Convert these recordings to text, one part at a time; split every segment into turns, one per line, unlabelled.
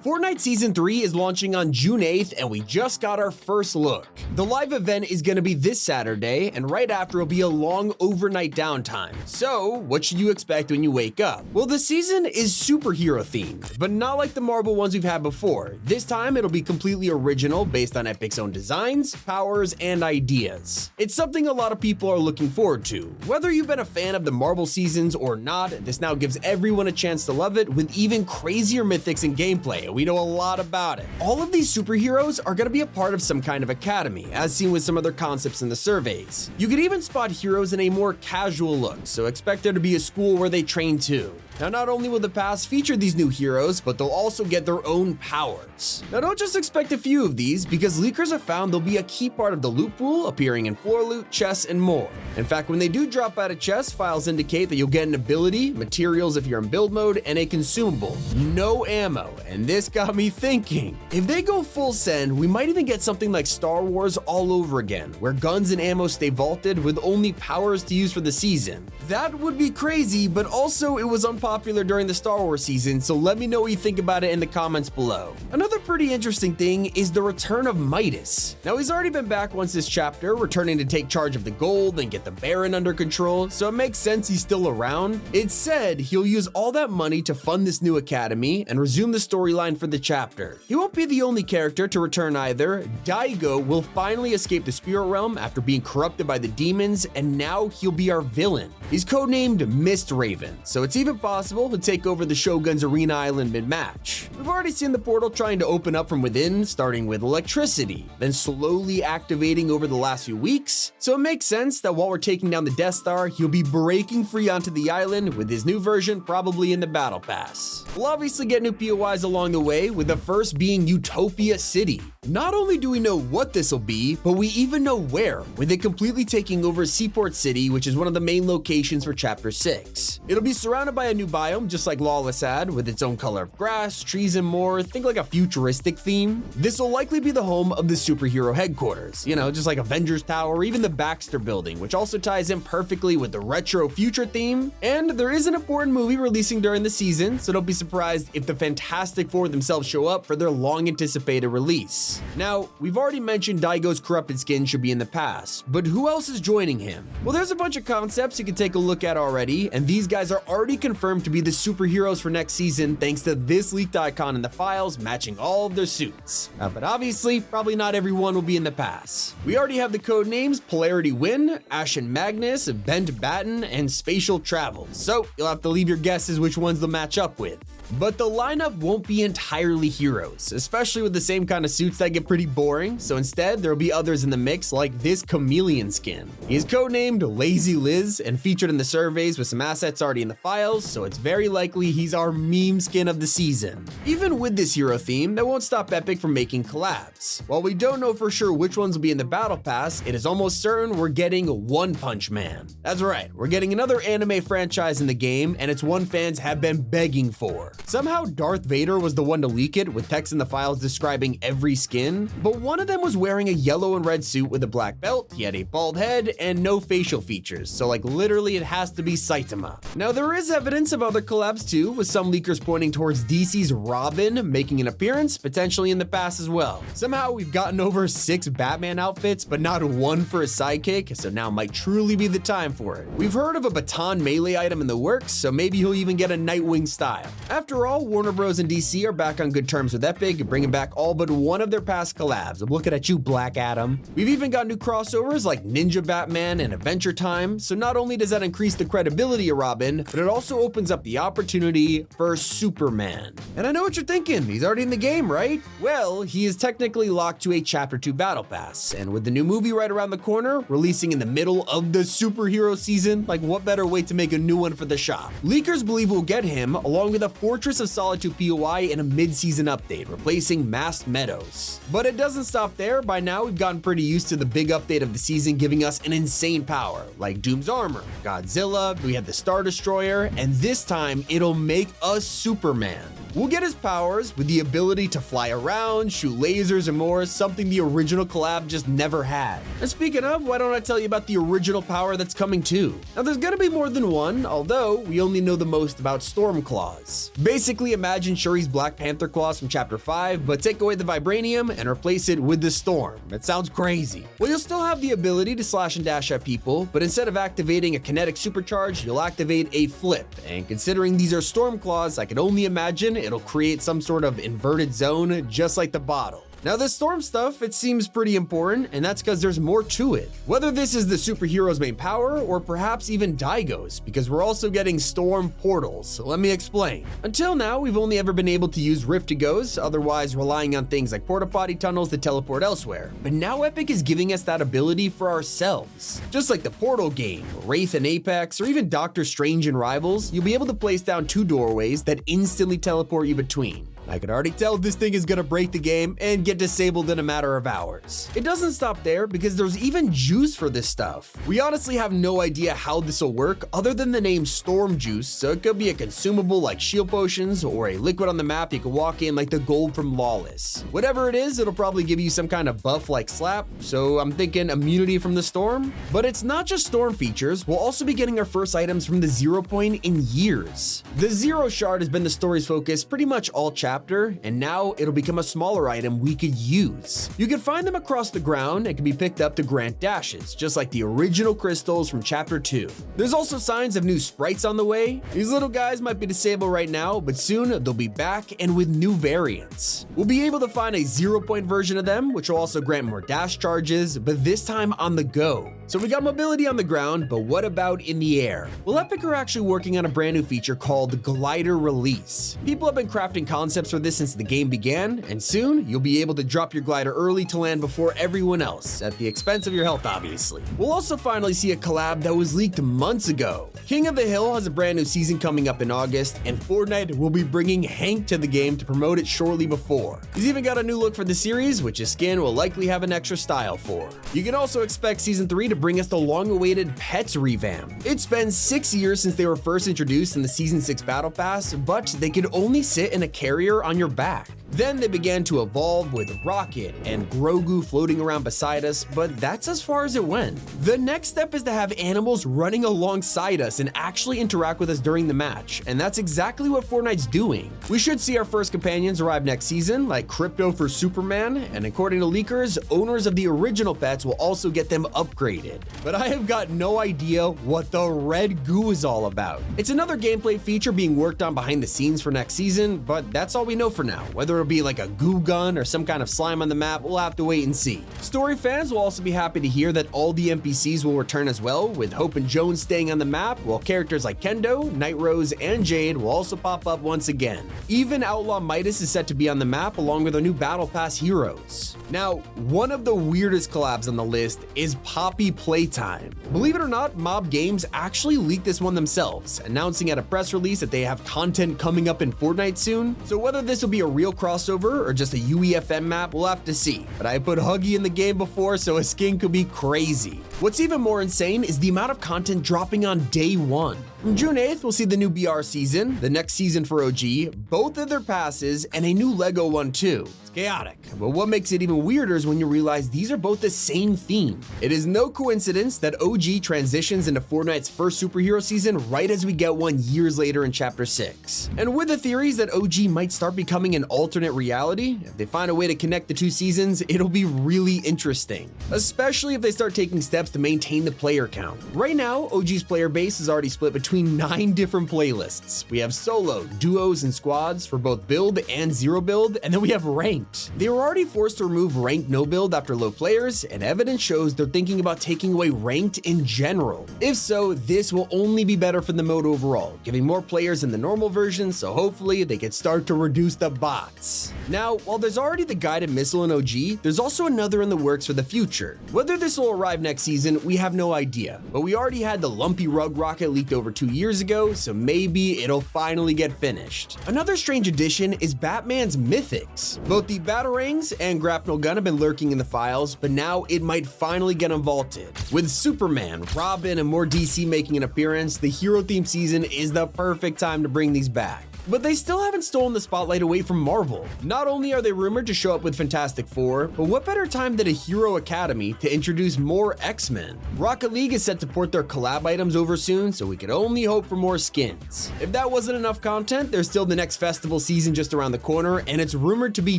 Fortnite Season 3 is launching on June 8th, and we just got our first look. The live event is going to be this Saturday, and right after will be a long overnight downtime. So, what should you expect when you wake up? Well, the season is superhero themed, but not like the Marvel ones we've had before. This time, it'll be completely original, based on Epic's own designs, powers, and ideas. It's something a lot of people are looking forward to. Whether you've been a fan of the Marvel seasons or not, this now gives everyone a chance to love it with even crazier mythics and gameplay. We know a lot about it. All of these superheroes are going to be a part of some kind of academy, as seen with some other concepts in the surveys. You could even spot heroes in a more casual look, so expect there to be a school where they train too. Now, not only will the pass feature these new heroes, but they'll also get their own powers. Now, don't just expect a few of these, because leakers have found they'll be a key part of the loot pool, appearing in floor loot, chests, and more. In fact, when they do drop out of chests, files indicate that you'll get an ability, materials if you're in build mode, and a consumable. No ammo, and this got me thinking. If they go full send, we might even get something like Star Wars all over again, where guns and ammo stay vaulted with only powers to use for the season. That would be crazy, but also it was unpopular during the Star Wars season, so let me know what you think about it in the comments below. Another pretty interesting thing is the return of Midas. Now, he's already been back once this chapter, returning to take charge of the gold and get the Baron under control, so it makes sense he's still around. It's said he'll use all that money to fund this new academy and resume the storyline for the chapter. He won't be the only character to return either. Daigo will finally escape the spirit realm after being corrupted by the demons, and now he'll be our villain. He's codenamed Mist Raven, so it's even possible to take over the Shogun's Arena Island mid-match. We've already seen the portal trying to open up from within, starting with electricity, then slowly activating over the last few weeks, so it makes sense that while we're taking down the Death Star, he'll be breaking free onto the island with his new version probably in the Battle Pass. We'll obviously get new POIs along the way, with the first being Utopia City. Not only do we know what this will be, but we even know where, with it completely taking over Seaport City, which is one of the main locations for Chapter 6. It'll be surrounded by a new biome, just like Lawless had, with its own color of grass, trees, and more. Think like a futuristic theme. This will likely be the home of the superhero headquarters, you know, just like Avengers Tower or even the Baxter Building, which also ties in perfectly with the retro future theme. And there is an important movie releasing during the season, so don't be surprised if the Fantastic Four themselves show up for their long-anticipated release. Now, we've already mentioned Daigo's corrupted skin should be in the past, but who else is joining him? Well, there's a bunch of concepts you can take a look at already, and these guys are already confirmed to be the superheroes for next season thanks to this leaked icon in the files matching all of their suits. But obviously, probably not everyone will be in the pass. We already have the code names Polarity Wind, Ashen Magnus, Bent Batten, and Spatial Travel, so you'll have to leave your guesses which ones they'll match up with. But the lineup won't be entirely heroes, especially with the same kind of suits that get pretty boring, so instead there'll be others in the mix like this chameleon skin. He's codenamed Lazy Liz and featured in the surveys with some assets already in the files, so it's very likely he's our meme skin of the season. Even with this hero theme, that won't stop Epic from making collabs. While we don't know for sure which ones will be in the Battle Pass, it is almost certain we're getting One Punch Man. That's right, we're getting another anime franchise in the game, and it's one fans have been begging for. Somehow Darth Vader was the one to leak it, with text in the files describing every skin, but one of them was wearing a yellow and red suit with a black belt, he had a bald head, and no facial features, so like literally it has to be Saitama. Now there is evidence of other collabs too, with some leakers pointing towards DC's Robin making an appearance, potentially in the past as well. Somehow we've gotten over 6 Batman outfits, but not one for a sidekick, so now might truly be the time for it. We've heard of a baton melee item in the works, so maybe he'll even get a Nightwing style. After all, Warner Bros. And DC are back on good terms with Epic, bringing back all but one of their past collabs. I'm looking at you, Black Adam. We've even got new crossovers like Ninja Batman and Adventure Time, so not only does that increase the credibility of Robin, but it also opens up the opportunity for Superman. And I know what you're thinking, he's already in the game, right? Well, he is technically locked to a Chapter 2 Battle Pass, and with the new movie right around the corner, releasing in the middle of the superhero season, like what better way to make a new one for the shop? Leakers believe we'll get him, along with a Fortress of Solitude POI in a mid-season update, replacing Masked Meadows. But it doesn't stop there. By now, we've gotten pretty used to the big update of the season giving us an insane power, like Doom's armor, Godzilla, we had the Star Destroyer, and this time, it'll make us Superman. We'll get his powers with the ability to fly around, shoot lasers and more, something the original collab just never had. And speaking of, why don't I tell you about the original power that's coming too? Now there's gonna be more than one, although we only know the most about Stormclaws. Basically, imagine Shuri's Black Panther claws from Chapter 5, but take away the vibranium and replace it with the Storm. It sounds crazy. Well, you'll still have the ability to slash and dash at people, but instead of activating a kinetic supercharge, you'll activate a flip. And considering these are Storm claws, I can only imagine it'll create some sort of inverted zone, just like the bottle. Now, this Storm stuff, it seems pretty important, and that's because there's more to it. Whether this is the superhero's main power, or perhaps even Daigo's, because we're also getting Storm portals, so let me explain. Until now, we've only ever been able to use Rift-to-Go's, otherwise relying on things like porta-potty tunnels to teleport elsewhere. But now Epic is giving us that ability for ourselves. Just like the Portal game, Wraith and Apex, or even Doctor Strange and Rivals, you'll be able to place down 2 doorways that instantly teleport you between. I can already tell this thing is gonna break the game and get disabled in a matter of hours. It doesn't stop there because there's even juice for this stuff. We honestly have no idea how this will work other than the name Storm Juice, so it could be a consumable like shield potions or a liquid on the map you can walk in like the gold from Lawless. Whatever it is, it'll probably give you some kind of buff like Slap, so I'm thinking immunity from the Storm. But it's not just Storm features, we'll also be getting our first items from the Zero Point in years. The Zero Shard has been the story's focus pretty much all chapter, and now it'll become a smaller item we could use. You can find them across the ground and can be picked up to grant dashes, just like the original crystals from Chapter 2. There's also signs of new sprites on the way. These little guys might be disabled right now, but soon they'll be back and with new variants. We'll be able to find a 0 point version of them, which will also grant more dash charges, but this time on the go. So we got mobility on the ground, but what about in the air? Well, Epic are actually working on a brand new feature called Glider Release. People have been crafting concepts for this since the game began, and soon you'll be able to drop your glider early to land before everyone else, at the expense of your health obviously. We'll also finally see a collab that was leaked months ago. King of the Hill has a brand new season coming up in August, and Fortnite will be bringing Hank to the game to promote it shortly before. He's even got a new look for the series, which his skin will likely have an extra style for. You can also expect Season 3 to bring us the long-awaited Pets revamp. It's been 6 years since they were first introduced in the Season 6 Battle Pass, but they could only sit in a carrier on your back. Then they began to evolve with Rocket and Grogu floating around beside us, but that's as far as it went. The next step is to have animals running alongside us and actually interact with us during the match, and that's exactly what Fortnite's doing. We should see our first companions arrive next season, like Crypto for Superman, and according to leakers, owners of the original pets will also get them upgraded. But I have got no idea what the red goo is all about. It's another gameplay feature being worked on behind the scenes for next season, but that's all we know for now. Whether it'll be like a goo gun or some kind of slime on the map, we'll have to wait and see. Story fans will also be happy to hear that all the NPCs will return as well, with Hope and Jones staying on the map, while characters like Kendo, Night Rose, and Jade will also pop up once again. Even Outlaw Midas is set to be on the map along with our new Battle Pass heroes. Now, one of the weirdest collabs on the list is Poppy Playtime. Believe it or not, Mob Games actually leaked this one themselves, announcing at a press release that they have content coming up in Fortnite soon. So whether this will be a real crossover or just a UEFN map, we'll have to see. But I put Huggy in the game before, so a skin could be crazy. What's even more insane is the amount of content dropping on day one. On June 8th, we'll see the new BR season, the next season for OG, both of their passes, and a new LEGO one too. It's chaotic, but what makes it even weirder is when you realize these are both the same theme. It is no coincidence that OG transitions into Fortnite's first superhero season right as we get one years later in Chapter 6. And with the theories that OG might start becoming an alternate reality, if they find a way to connect the two seasons, it'll be really interesting. Especially if they start taking steps to maintain the player count. Right now, OG's player base is already split between 9 different playlists. We have solo, duos, and squads for both build and zero build, and then we have ranked. They were already forced to remove ranked no build after low players, and evidence shows they're thinking about taking away ranked in general. If so, this will only be better for the mode overall, giving more players in the normal version, so hopefully they can start to reduce the bots. Now, while there's already the guided missile in OG, there's also another in the works for the future. Whether this will arrive next season, we have no idea, but we already had the lumpy rug rocket leaked over 2 years ago, so maybe it'll finally get finished. Another strange addition is Batman's Mythics. Both the Batarangs and Grapnel Gun have been lurking in the files, but now it might finally get unvaulted. With Superman, Robin, and more DC making an appearance, the hero-themed season is the perfect time to bring these back. But they still haven't stolen the spotlight away from Marvel. Not only are they rumored to show up with Fantastic Four, but what better time than a Hero Academy to introduce more X-Men? Rocket League is set to port their collab items over soon, so we could only hope for more skins. If that wasn't enough content, there's still the next festival season just around the corner, and it's rumored to be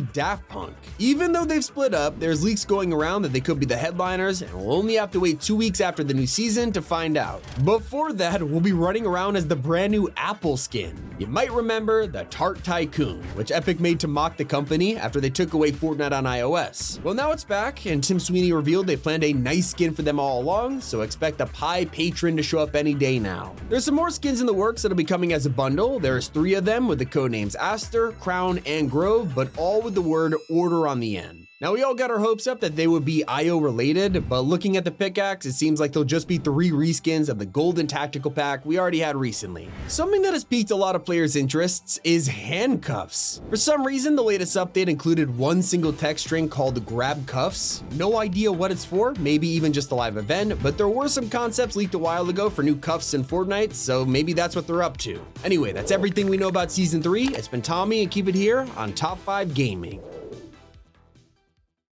Daft Punk. Even though they've split up, there's leaks going around that they could be the headliners, and we'll only have to wait 2 weeks after the new season to find out. Before that, we'll be running around as the brand new Apple skin. You might remember the Tart Tycoon, which Epic made to mock the company after they took away Fortnite on iOS. Well, now it's back, and Tim Sweeney revealed they planned a nice skin for them all along, so expect a Pi patron to show up any day now. There's some more skins in the works that'll be coming as a bundle. There's 3 of them with the codenames Aster, Crown, and Grove, but all with the word Order on the end. Now, we all got our hopes up that they would be IO related, but looking at the pickaxe, it seems like they'll just be 3 reskins of the golden tactical pack we already had recently. Something that has piqued a lot of players' interests is handcuffs. For some reason, the latest update included one single text string called Grab Cuffs. No idea what it's for, maybe even just a live event, but there were some concepts leaked a while ago for new cuffs in Fortnite, so maybe that's what they're up to. Anyway, that's everything we know about Season 3. It's been Tommy, and keep it here on Top 5 Gaming.